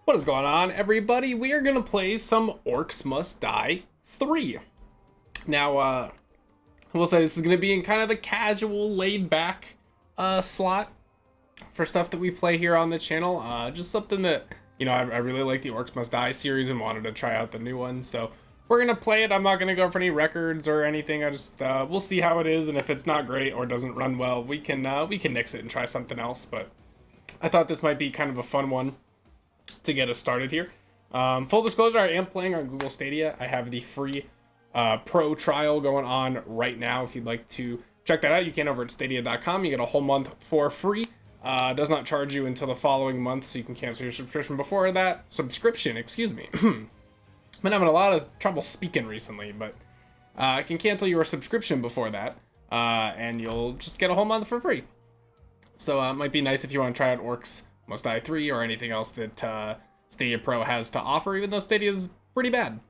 What is going on, everybody? We are going to play some Orcs Must Die 3. Now, we'll say this is going to be in kind of the casual, laid-back slot for stuff that we play here on the channel. Just something that, you know, I really like the Orcs Must Die series and wanted to try out the new one. So we're going to play it. I'm not going to go for any records or anything. I just, we'll see how it is. And if it's not great or doesn't run well, we can nix it and try something else. But I thought this might be kind of a fun one to get us started here. Full disclosure, I am playing on Google Stadia. I have the free pro trial going on right now. If you'd like to check that out, you can over at stadia.com. You get a whole month for free. Does not charge you until the following month, so you can cancel your subscription before that. Subscription, excuse me. Been having a lot of trouble speaking recently, but I can cancel your subscription before that, and you'll just get a whole month for free. So it might be nice if you want to try out Orcs Must Die 3 or anything else that Stadia Pro has to offer, even though Stadia is pretty bad.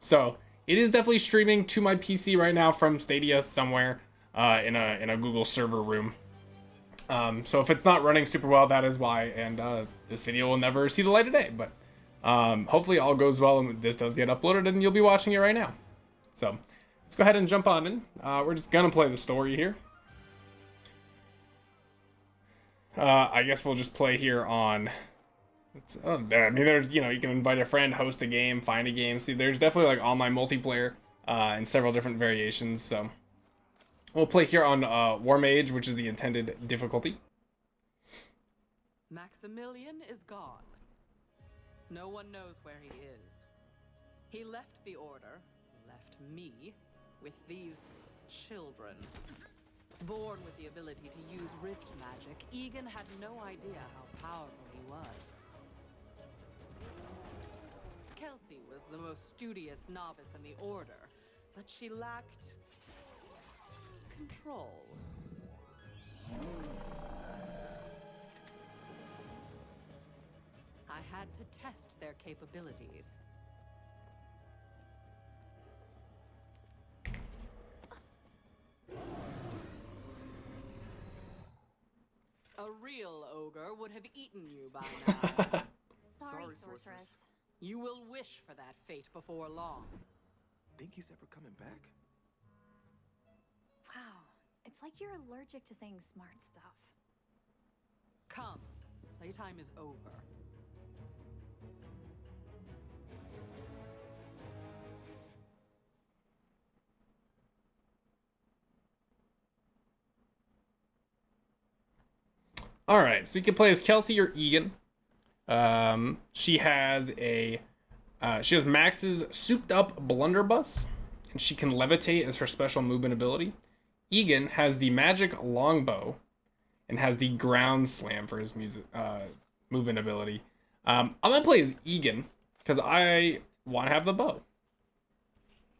So it is definitely streaming to my PC right now from Stadia somewhere in a Google server room. So if it's not running super well, that is why, and this video will never see the light of day. But hopefully all goes well and this does get uploaded and you'll be watching it right now. So let's go ahead and jump on in. We're just gonna play the story here. I guess we'll just play here on. I mean, there's, you know, you can invite a friend, host a game, find a game. See, there's definitely like online multiplayer and several different variations. So we'll play here on War Mage, which is the intended difficulty. Maximilian is gone. No one knows where he is. He left the Order, left me, with these children. Born with the ability to use rift magic, Egan had no idea how powerful he was. Kelsey was the most studious novice in the Order, but she lacked control. I had to test their capabilities. A real ogre would have eaten you by now. Sorry, sorceress. You will wish for that fate before long. Think he's ever coming back? Wow, it's like you're allergic to saying smart stuff. Come, playtime is over. All right, so you can play as Kelsey or Egan. She has Max's souped up blunderbuss, and she can levitate as her special movement ability. Egan has the magic longbow, and has the ground slam for his movement ability. I'm gonna play as Egan because I want to have the bow.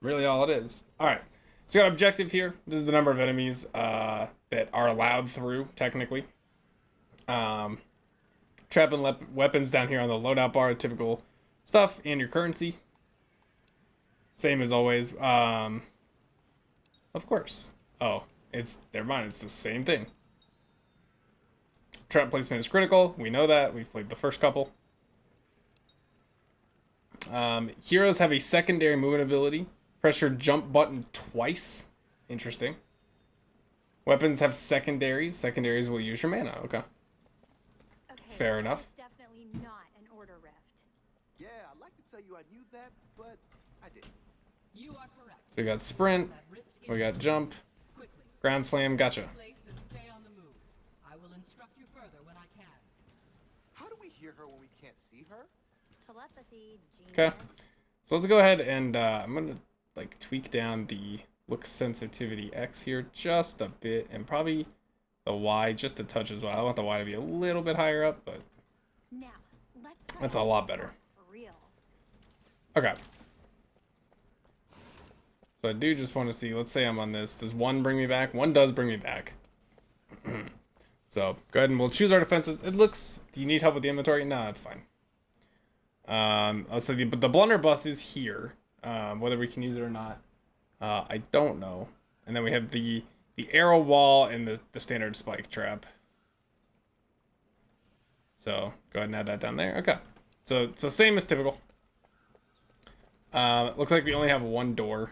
Really, all it is. All right, so got objective here. This is the number of enemies that are allowed through technically. Trap and weapons down here on the loadout bar, typical stuff, and your currency. Same as always. Of course. Oh, never mind, it's the same thing. Trap placement is critical. We know that. We've played the first couple. Heroes have a secondary movement ability. Press your jump button twice. Interesting. Weapons have secondaries. Secondaries will use your mana. Okay. Fair enough. Definitely not an Order rift. Yeah, I'd like to tell you I knew that, but I didn't. You are correct. So we got sprint. We got jump. Quickly. Ground slam. Gotcha. Placed and stay on the move. I will instruct you further when I can. How do we hear her when we can't see her? Telepathy, genius. Okay. So let's go ahead and I'm gonna like tweak down the look sensitivity X here just a bit, and probably the Y just a touch as well. I want the Y to be a little bit higher up, but Now, let's try that's a lot better. for real. Okay. So I do just want to see, let's say I'm on this. Does one bring me back? One does bring me back. So go ahead and we'll choose our defenses. It looks, do you need help with the inventory? No, that's fine. So the blunderbuss is here. Whether we can use it or not, I don't know. And then we have the arrow wall and the standard spike trap. So go ahead and add that down there. Okay. So same as typical. It looks like we only have one door.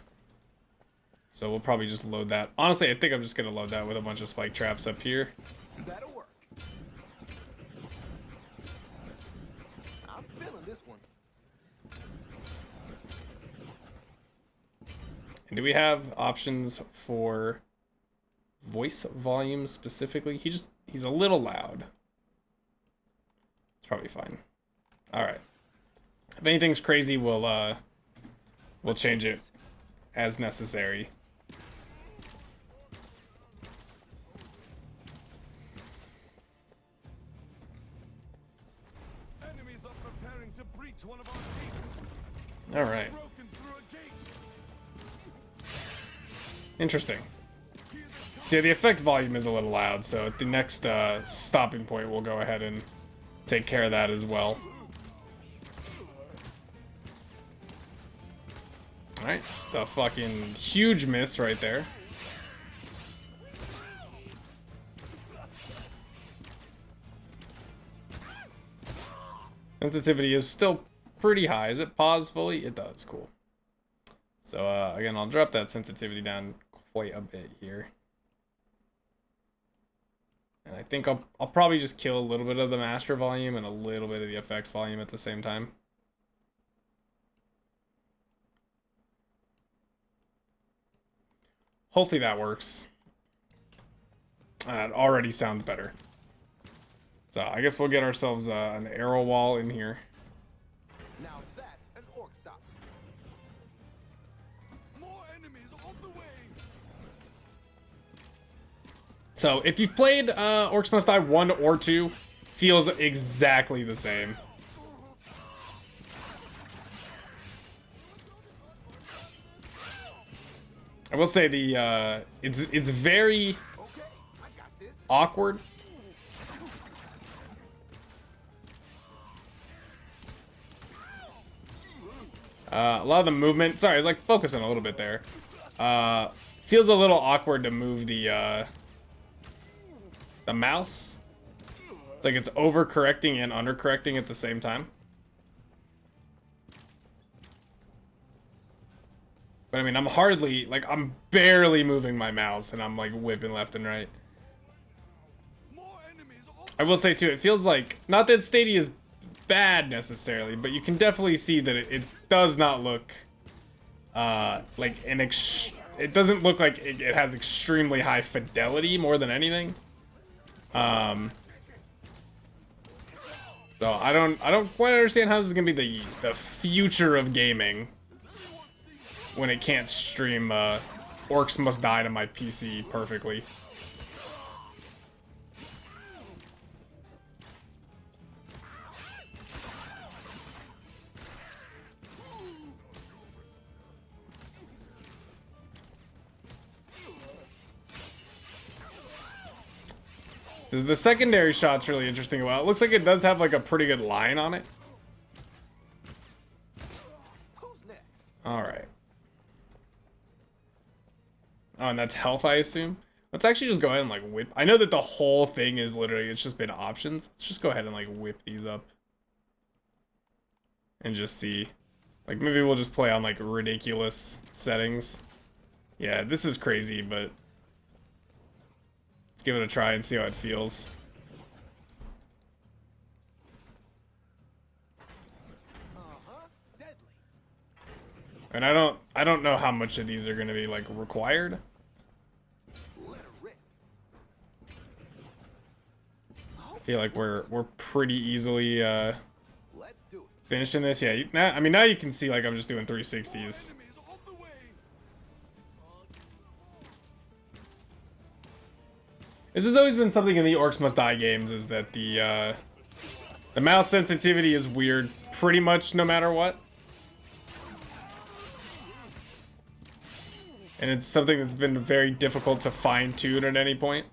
So we'll probably just load that. Honestly, I think I'm just gonna load that with a bunch of spike traps up here. That'll work. I'm feeling this one. And do we have options for voice volume specifically? He's a little loud. It's probably fine. Alright. If anything's crazy, we'll change it as necessary. Enemies are preparing to breach one of our gates. Alright. Broken through a gate. Interesting. See, the effect volume is a little loud, so at the next stopping point, we'll go ahead and take care of that as well. Alright, just a fucking huge miss right there. Sensitivity is still pretty high. Is it pause fully? It does, cool. So again, I'll drop that sensitivity down quite a bit here. And I think I'll probably just kill a little bit of the master volume and a little bit of the effects volume at the same time. Hopefully that works. It already sounds better. So I guess we'll get ourselves an arrow wall in here. Now that's an orc stop. More enemies on the way. So if you've played Orcs Must Die 1 or 2, feels exactly the same. I will say the it's very Okay, I got this. awkward. A lot of the movement. Sorry, I was like focusing a little bit there. Feels a little awkward to move the mouse. It's like it's overcorrecting and undercorrecting at the same time. But I mean, I'm hardly, like, I'm barely moving my mouse and I'm like whipping left and right. More enemies on I will say too, it feels like, not that Stadia is bad necessarily, but you can definitely see that it does not look like it doesn't look like it has extremely high fidelity more than anything. So I don't quite understand how this is gonna be the future of gaming when it can't stream Orcs Must Die to my PC perfectly. The secondary shot's really interesting. Well, it looks like it does have like a pretty good line on it. Who's next? All right. Oh, and that's health, I assume. Let's actually just go ahead and like whip. I know that the whole thing is literally, it's just been options. Let's just go ahead and like whip these up. And just see. Like maybe we'll just play on like ridiculous settings. Yeah, this is crazy, but let's give it a try and see how it feels. Deadly. And I don't know how much of these are going to be like required. Let her rip. I feel like we're pretty easily Let's do it. finishing this. Yeah, I mean now you can see like I'm just doing 360s. enemies on the way. This has always been something in the Orcs Must Die games, is that the mouse sensitivity is weird pretty much no matter what. And it's something that's been very difficult to fine-tune at any point.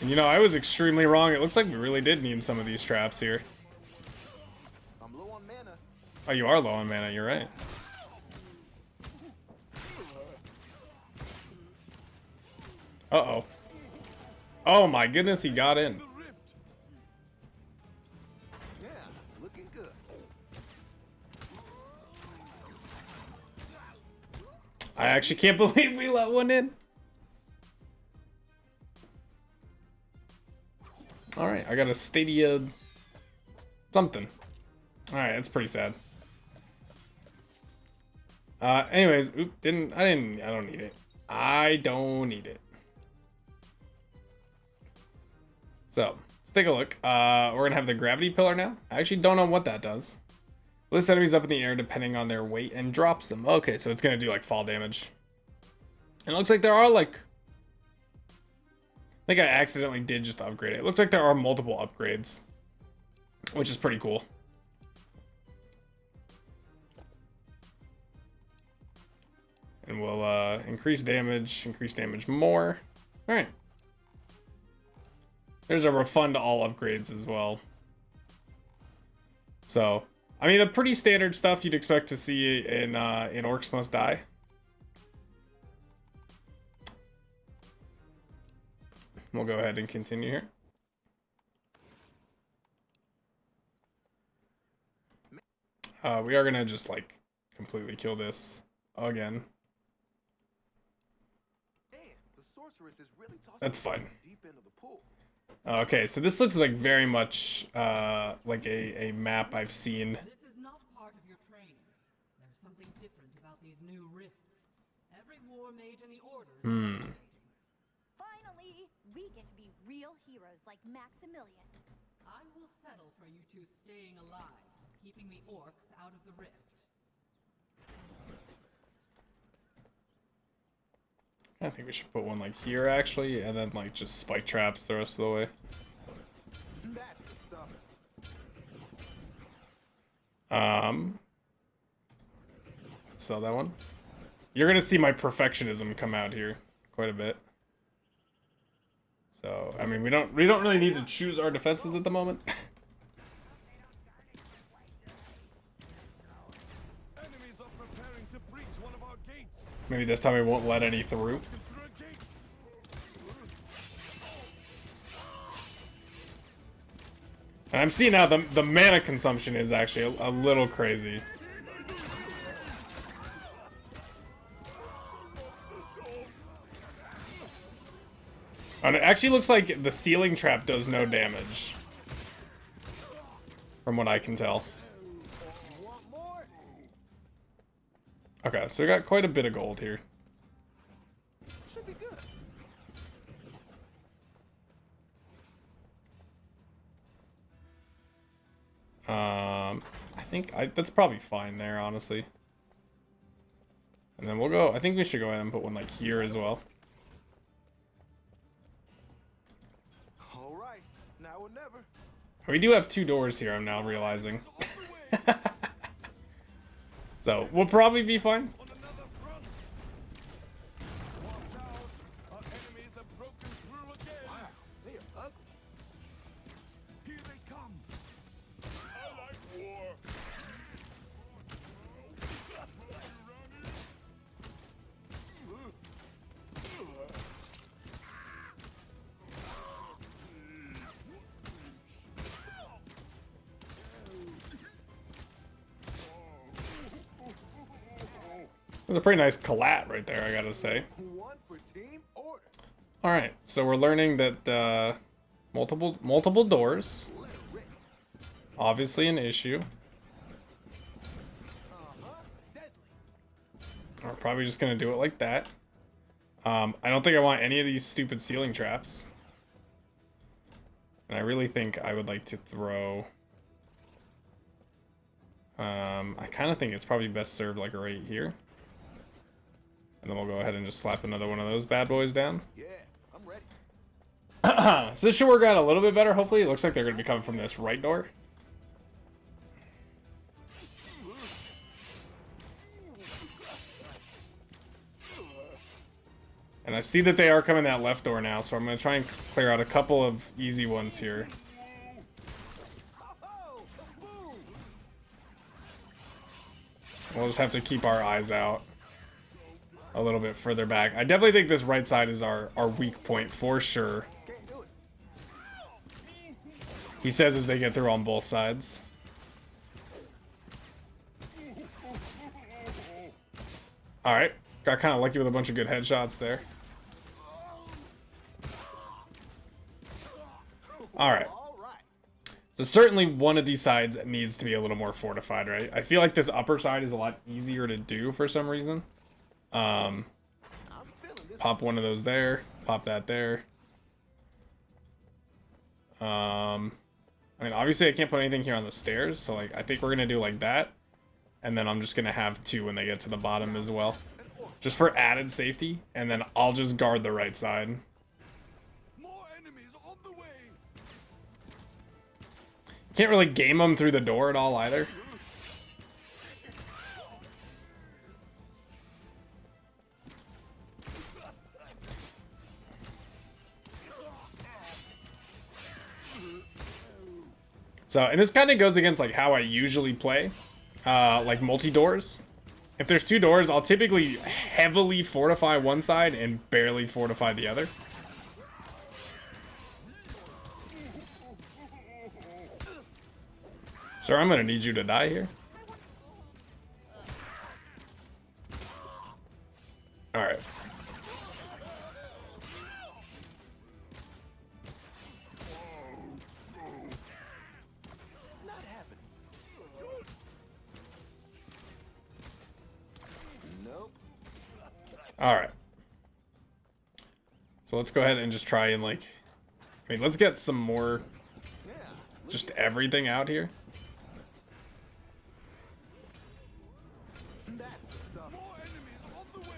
And you know, I was extremely wrong. It looks like we really did need some of these traps here. I'm low on mana. Oh, you are low on mana, you're right. Uh-oh. Oh my goodness, he got in. The rift. Yeah, looking good. I actually can't believe we let one in. Alright, I got a Stadia something. Alright, that's pretty sad. Anyways, oop, I don't need it. I don't need it. So, let's take a look. We're gonna have the gravity pillar now. I actually don't know what that does. Lifts enemies up in the air depending on their weight and drops them. Okay, so it's gonna do like fall damage. And it looks like there are like... I think I accidentally did just upgrade it. It looks like there are multiple upgrades, which is pretty cool. And we'll increase damage more. All right. There's a refund all upgrades as well. So, I mean, the pretty standard stuff you'd expect to see in Orcs Must Die. We'll go ahead and continue here. We are gonna just like completely kill this again. Man, the sorceress is really tossing That's fine. deep into the pool. Okay, so this looks like very much like a map I've seen. This is not part of your training. There's something different about these new rifts. Every war mage in the orders is fascinating. Finally, we get to be real heroes like Maximilian. I will settle for you two staying alive, keeping the orcs out of the rift. I think we should put one like here actually, and then like just spike traps the rest of the way. That's the stuff. Sell that one. You're gonna see my perfectionism come out here quite a bit. So I mean, we don't really need to choose our defenses at the moment. Enemies are preparing to breach one of our gates. Maybe this time we won't let any through. Through a gate. And I'm seeing now the mana consumption is actually a little crazy. And it actually looks like the ceiling trap does no damage. From what I can tell. Want more? Okay, so we got quite a bit of gold here. Should be good. I think that's probably fine there, honestly. And then we'll go, I think we should go ahead and put one like here as well. All right, now or never. We do have 2 doors here, I'm now realizing. So, we'll probably be fine. On another front. Watch out. Our enemies have broken through again. Wow, they are ugly. Here they come. I like war. It was a pretty nice collat right there, I gotta say. One for team order. Alright, so we're learning that multiple doors, Let it rip. obviously an issue. Deadly. We're probably just gonna do it like that. I don't think I want any of these stupid ceiling traps. And I really think I would like to throw... I kind of think it's probably best served like right here. And then we'll go ahead and just slap another one of those bad boys down. Yeah, I'm ready. So this should work out a little bit better, hopefully. It looks like they're going to be coming from this right door. And I see that they are coming that left door now, so I'm going to try and clear out a couple of easy ones here. We'll just have to keep our eyes out a little bit further back. I definitely think this right side is our weak point for sure. He says as they get through on both sides. Alright. Got kind of lucky with a bunch of good headshots there. Alright. So certainly one of these sides needs to be a little more fortified, right? I feel like this upper side is a lot easier to do for some reason. Pop one of those there. Pop that there. I mean, obviously I can't put anything here on the stairs, so like I think we're gonna do like that. And then I'm just gonna have two when they get to the bottom as well. Just for added safety, and then I'll just guard the right side. More enemies on the way. Can't really game them through the door at all either. So, and this kind of goes against like how I usually play, like multi-doors. If there's two doors, I'll typically heavily fortify one side and barely fortify the other. Sir, I'm gonna need you to die here. All right. All right. So let's go ahead and just try and like, I mean, let's get some more, just everything out here. More enemies on the way.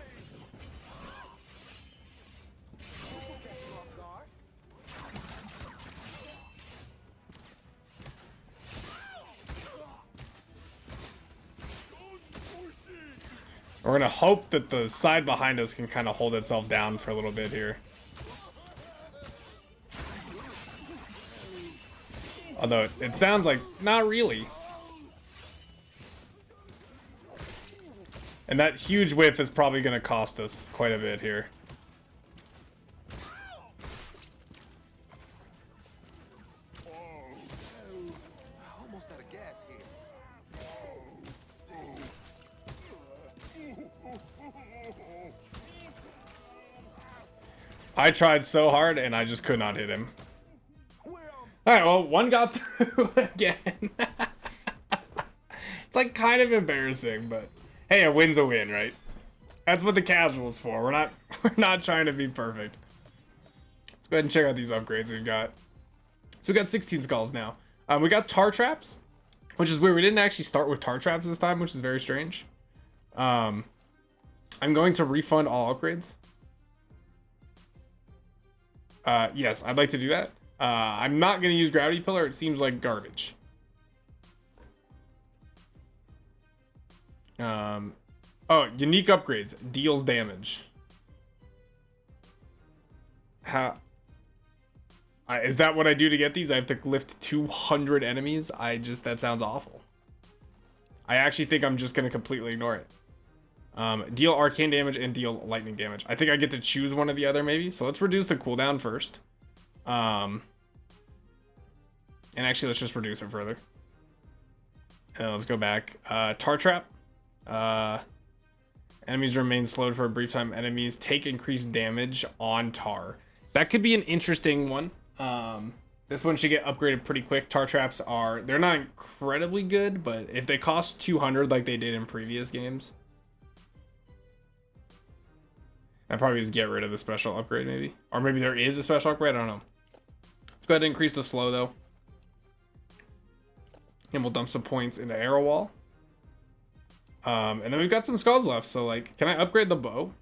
We're gonna hope that the side behind us can kind of hold itself down for a little bit here. Although it sounds like not really. And that huge whiff is probably gonna cost us quite a bit here. Almost out of gas here. I tried so hard and I just could not hit him. Alright, well, one got through again. It's like kind of embarrassing, but hey, a win's a win, right? That's what the casual's for. We're not trying to be perfect. Let's go ahead and check out these upgrades we've got. So we got 16 skulls now. We got tar traps, which is weird. We didn't actually start with tar traps this time, which is very strange. I'm going to refund all upgrades. Yes, I'd like to do that. I'm not going to use Gravity Pillar. It seems like garbage. Oh, unique upgrades. Deals damage. How... is that what I do to get these? I have to lift 200 enemies? That sounds awful. I actually think I'm just going to completely ignore it. Deal arcane damage and deal lightning damage. I think I get to choose one or the other maybe. So let's reduce the cooldown first. And actually let's just reduce it further. And then let's go back. Tar trap. Enemies remain slowed for a brief time. Enemies take increased damage on tar. That could be an interesting one. This one should get upgraded pretty quick. Tar traps they're not incredibly good, but if they cost 200 like they did in previous games, I'd probably just get rid of the special upgrade maybe. Or maybe there is a special upgrade, I don't know. Let's go ahead and increase the slow though. And we'll dump some points into arrow wall. And then we've got some skulls left, so like, can I upgrade the bow?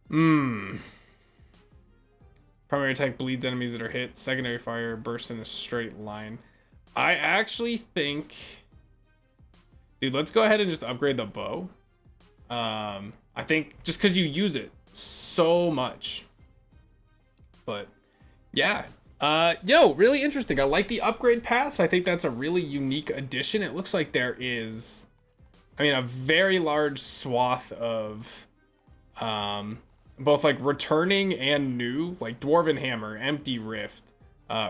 Primary attack bleeds enemies that are hit. Secondary fire bursts in a straight line. I actually think... Dude, let's go ahead and just upgrade the bow. I think just because you use it so much. But yeah, yo, really interesting. I like the upgrade paths. I think that's a really unique addition. It looks like there is, I mean, a very large swath of both like returning and new, like Dwarven Hammer, Empty Rift,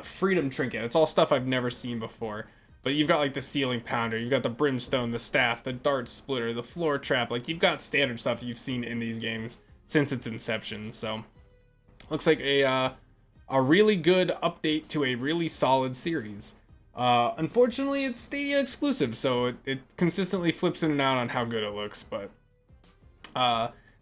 Freedom Trinket. It's all stuff I've never seen before. But you've got like the Ceiling Pounder, you've got the Brimstone, the Staff, the Dart Splitter, the Floor Trap. Like, you've got standard stuff you've seen in these games since its inception. So looks like a really good update to a really solid series. Unfortunately, it's Stadia exclusive, so it consistently flips in and out on how good it looks. But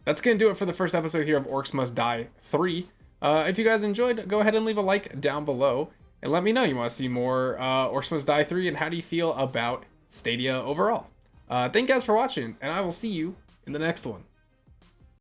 that's gonna do it for the first episode here of Orcs Must Die 3. If you guys enjoyed, go ahead and leave a like down below and let me know you want to see more Orcs Must Die 3 and how do you feel about Stadia overall. Thank you guys for watching, and I will see you in the next one.